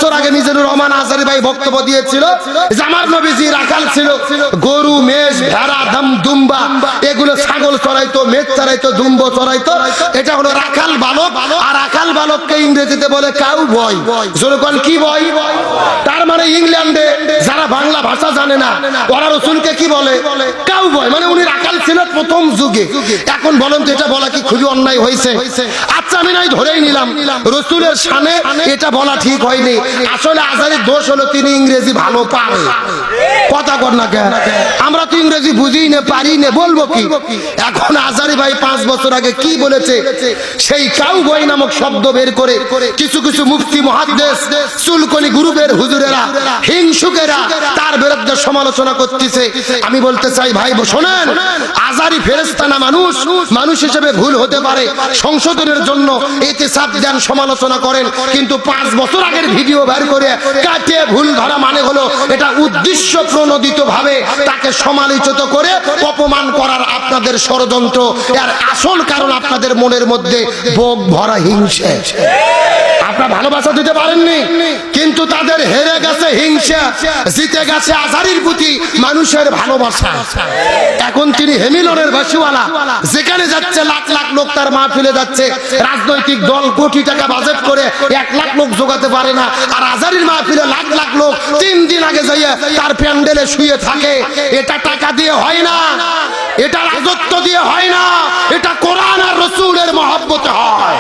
বছর আগে মিজানুর রহমান আজহারী ভাই বক্তব্য দিয়েছিল যে আমার নবীজি রাখাল ছিল, গরু মেষ ভেড়া দুম্বা এগুলো ছাগল চড়াইতো, মেষ চড়াইতো, দুম্ব চড়াইতো। এটা হলো রাখাল বালক। আর রাখাল বালককে ইংরেজিতে বলে কাউ বয়। জনগণ কি বয়? তার মানে ইংল্যান্ডে যারা বাংলা ভাষা জানে না ওরা রসুলকে কি বলে? Cow boy. মানে উনি রাখাল ছিল প্রথম যুগে। এখন বলেন তো এটা বলা কি খুবই অন্যায় হয়েছে? আচ্ছা আমি নাই ধরেই নিলাম রসুলের শানে এটা বলা ঠিক হয়নি। আসলে আজহারীর দোষ হলো তিনি ইংরেজি ভালো পারে। কথা কর না কেন? আমরা তো ইংরেজি বুঝি না, পারি না, বলবো কি? এখন আজহারী ভাই 5 বছর আগে কি বলেছে সেই কাউ বই নামক শব্দ বের করে কিছু কিছু মুফতি মুহাদ্দিস চুলকনি গ্রুপের হুজুরেরা হিংসুকেরা তার বিরুদ্ধে সমালোচনা করতেছে। আমি বলতে চাই ভাই শোনেন, আজহারী ফেরেশতা না মানুষ, মানুষ হিসেবে ভুল হতে পারে। সংশোধনের জন্য ইতিসাব দেন, সমালোচনা করেন, কিন্তু 5 বছর আগের ভিডিও বের করে কাটিয়ে ভুল ধরা মানে হলো এটা উদ্দেশ্য প্রণোদিত ভাবে তাকে সমালোচিত করে অপমান করার আপনাদের ষড়যন্ত্র। এর আসল কারণ আপনাদের মনের মধ্যে বুক ভরা হিংসা। আপনারা ভালোবাসা দিতে পারেননি, কিন্তু তাদের হেরে গেছে হিংসা, জিতে গেছে আজহারীর প্রতি মানুষের ভালোবাসা। এখন তিনি হেমিলনের বাসিওয়ালা, যেখানে যাচ্ছে লাখ লাখ লোক তার মাহফিলে যাচ্ছে। রাজনৈতিক দল কোটি টাকা বাজেট করে 1 লাখ লোক জোগাতে পারে না, আর আজহারীর মাহফিলে লাখ লাখ লোক 3 দিন আগে যাইয়া তার প্যান্ডেলে শুয়ে থাকে। এটা টাকা দিয়ে হয় না, এটা রাজত্ব দিয়ে হয় না, এটা কোরআন আর রাসূলের মহব্বতে হয়।